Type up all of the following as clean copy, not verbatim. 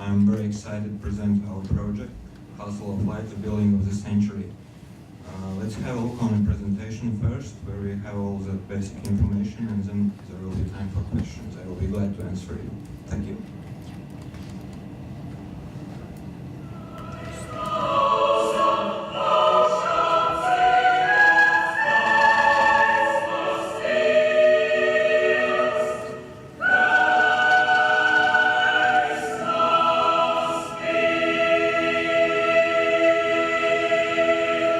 I'm very excited to present our project, Castle of Light, the building of the century. Let's have a look on the presentation first, where we have all the basic information, and then there will be time for questions. I will be glad to answer you. Thank you.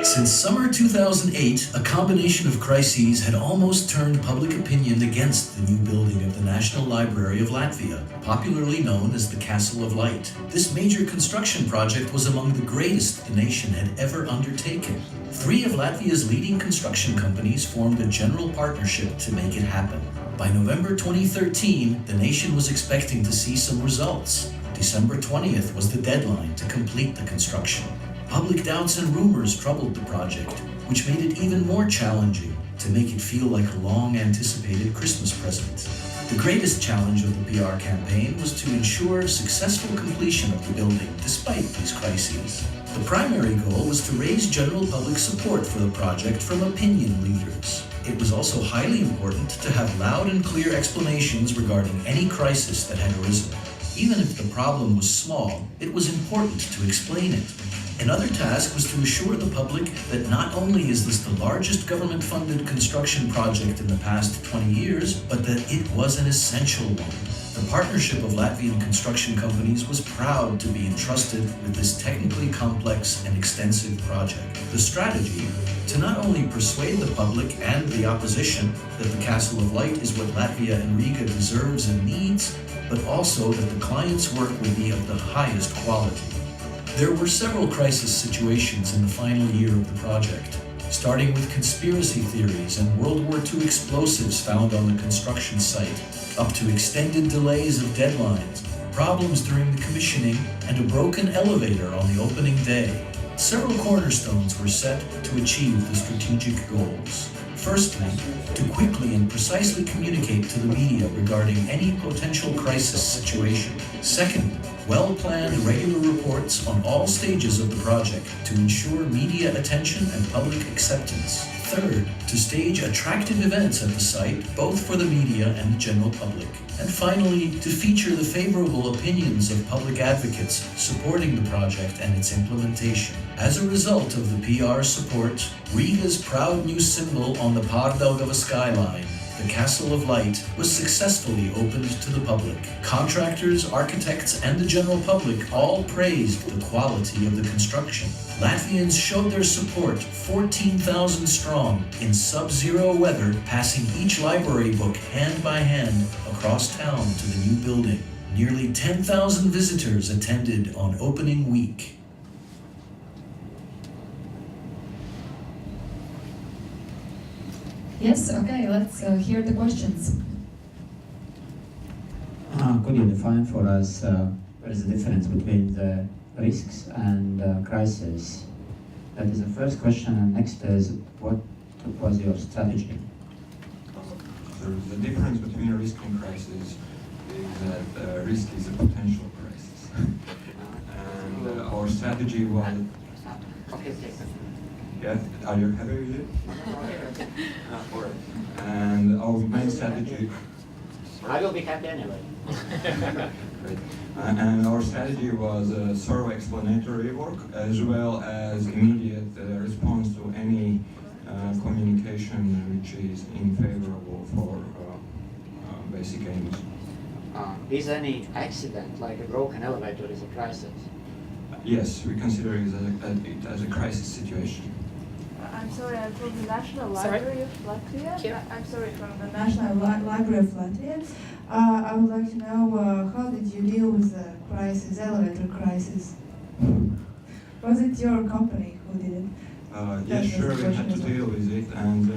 Since summer 2008, a combination of crises had almost turned public opinion against the new building of the National Library of Latvia, popularly known as the Castle of Light. This major construction project was among the greatest the nation had ever undertaken. 3 of Latvia's leading construction companies formed a general partnership to make it happen. By November 2013, the nation was expecting to see some results. December 20th was the deadline to complete the construction. Public doubts and rumors troubled the project, which made it even more challenging to make it feel like a long-anticipated Christmas present. The greatest challenge of the PR campaign was to ensure successful completion of the building despite these crises. The primary goal was to raise general public support for the project from opinion leaders. It was also highly important to have loud and clear explanations regarding any crisis that had arisen. Even if the problem was small, it was important to explain it. Another task was to assure the public that not only is this the largest government-funded construction project in the past 20 years, but that it was an essential one. The partnership of Latvian construction companies was proud to be entrusted with this technically complex and extensive project. The strategy, to not only persuade the public and the opposition that the Castle of Light is what Latvia and Riga deserves and needs, but also that the client's work would be of the highest quality. There were several crisis situations in the final year of the project, starting with conspiracy theories and World War II explosives found on the construction site, up to extended delays of deadlines, problems during the commissioning, and a broken elevator on the opening day. Several cornerstones were set to achieve the strategic goals. Firstly, to quickly and precisely communicate to the media regarding any potential crisis situation. Second, well-planned regular reports on all stages of the project to ensure media attention and public acceptance. Third, to stage attractive events at the site, both for the media and the general public. And finally, to feature the favorable opinions of public advocates supporting the project and its implementation. As a result of the PR support, Riga's proud new symbol on the Pārdaugava skyline, the Castle of Light, was successfully opened to the public. Contractors, architects, and the general public all praised the quality of the construction. Latvians showed their support, 14,000 strong, in sub-zero weather, passing each library book hand by hand across town to the new building. Nearly 10,000 visitors attended on opening week. Yes, okay, let's hear the questions. Could you define for us what is the difference between the risks and crisis? That is the first question, and next is what was your strategy? The difference between a risk and crisis is that risk is a potential crisis. And our strategy was... Yeah, are you happy with it? And our main strategy... I will be happy anyway. Great. And our strategy was thorough explanatory work as well as immediate response to any communication which is unfavorable for basic aims. Is any accident, like a broken elevator, is a crisis? Yes, we consider it as a crisis situation. I'm sorry, I'm from the National Library of Latvia. Here. I'm sorry, from the National Library of Latvia. I would like to know how did you deal with the crisis, elevator crisis? Was it your company who did it? Yes, sure, we had to deal with it, and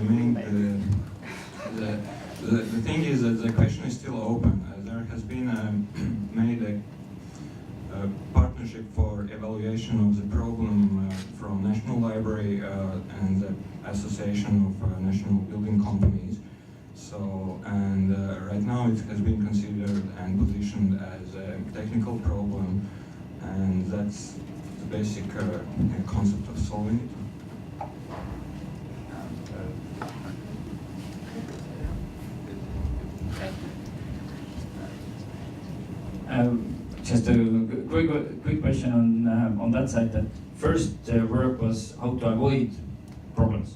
the thing is that the question is still open. There has been made a partnership for evaluation of the problem from National Library and the Association of National Building Companies. So, and right now it has been considered and positioned as a technical problem and that's the basic concept of solving it. Just a quick question on that side. That first work was how to avoid problems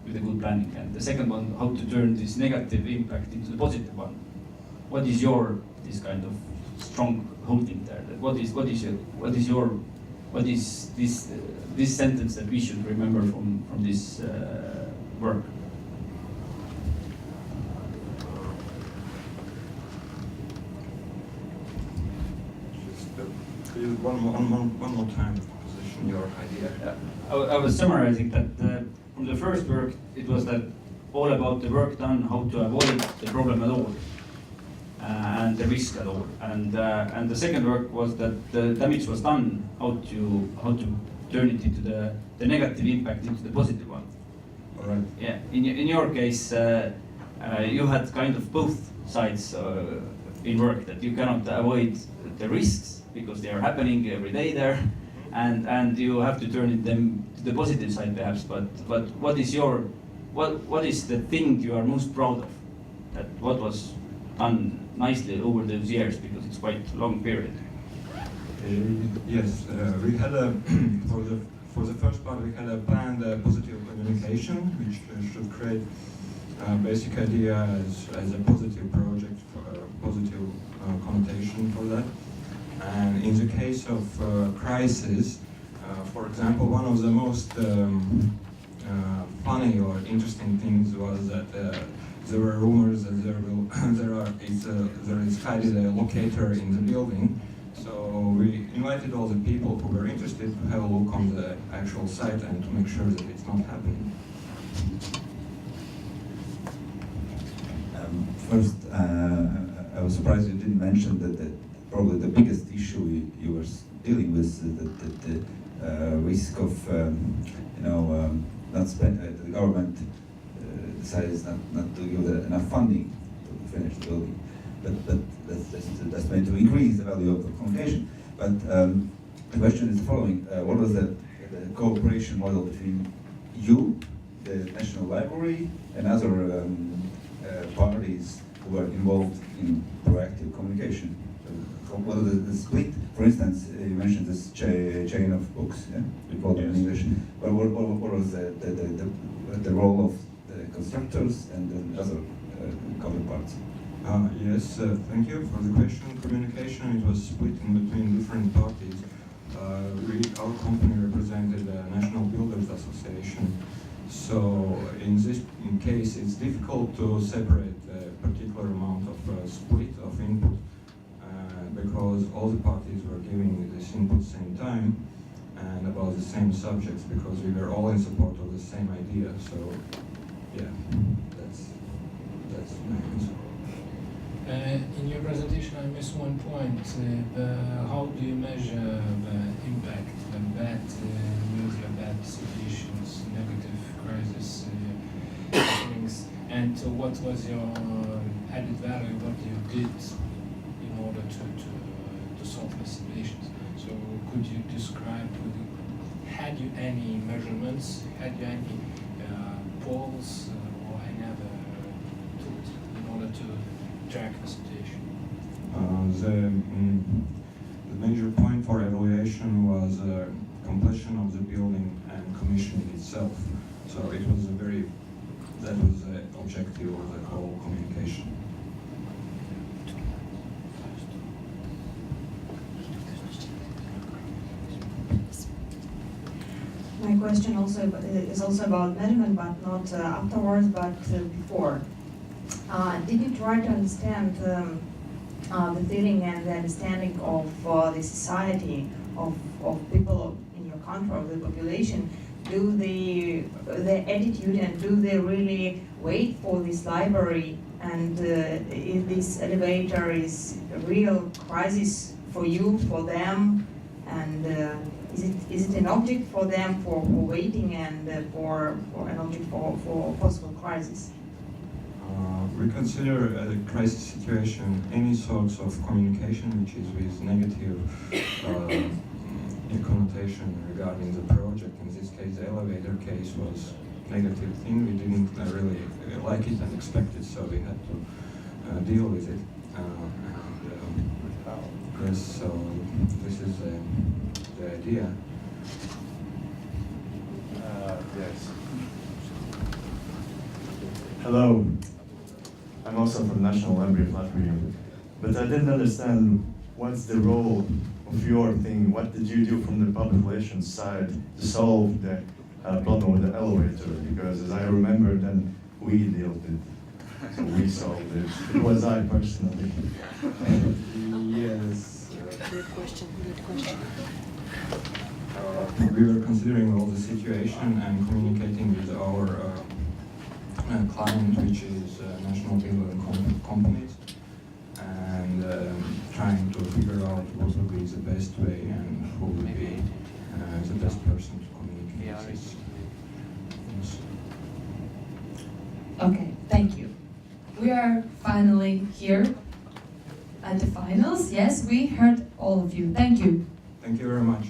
with a good planning, and the second one how to turn this negative impact into the positive one. What is your this kind of strong holding there? That what is this sentence that we should remember from this work? Please, one more time, position your idea. I was summarizing that from the first work, it was that all about the work done, how to avoid the problem at all, and the risk at all. And the second work was that the damage was done, how to turn it into the negative impact into the positive one. All right. Yeah. In your case, you had kind of both sides in work, that you cannot avoid the risks because they are happening every day there, and you have to turn them to the positive side perhaps. But what is the thing you are most proud of? That what was done nicely over those years, because it's quite a long period. Yes, we had for the first part we had a planned positive communication, which should create a basic idea as a positive project, for a positive connotation for that. And in the case of crisis, for example, one of the most funny or interesting things was that there were rumors that there is hiding a locator in the building. So we invited all the people who were interested to have a look on the actual site and to make sure that it's not happening. First, I was surprised you didn't mention that probably the biggest issue you were dealing with, the risk of, not spend, the government decides not to give enough funding to finish the building. But that's meant to increase the value of the communication. But the question is the following: what was the cooperation model between you, the National Library, and other parties who were involved in proactive communication? What are the split? For instance, you mentioned this chain of books, yeah? We call them in English. But what was the role of the constructors and the other counterparts? Yes, thank you for the question. Communication, it was split in between different parties. Our company represented the National Builders Association. So in this case, it's difficult to separate a particular amount of split of input because all the parties were giving this input at the same time and about the same subjects, because we were all in support of the same idea. So yeah, that's my answer. In your presentation, I missed one point. How do you measure the impact, the bad news, the bad situations, negative crisis things, and what was your added value, what you did in order to solve the situations? So could you describe, had you any measurements, had you any polls or any other tools in order to track the situation? The major point for evaluation was completion of the building and commissioning itself. So it was that was the objective of the whole communication. My question is also about measurement, but not afterwards, but before. Did you try to understand the feeling and the understanding of the society, of people in your country, of the population? Do their attitude, and do they really wait for this library? And if this elevator is a real crisis for you, for them, and is it an object for them for waiting, and for an object for possible crisis? We consider a crisis situation any sorts of communication which is with negative evaluation regarding the project. In this case, the elevator case was negative thing. We didn't really like it and expect it, so we had to deal with it. Yes, so this is the idea. Yes. Hello. I'm also from National Library of Latvia, but I didn't understand what's the role of your thing. What did you do from the public relations side to solve the problem with the elevator? Because as I remember, then we dealt with it, so we solved it. It was I personally. Yes. Good question. We were considering all the situation and communicating with our client, which is National Būvkompāniju, and trying to figure out what would be the best way and who would be the best person to communicate this. Yes. Okay, thank you. We are finally here at the finals. Yes, we heard all of you. Thank you. Thank you very much.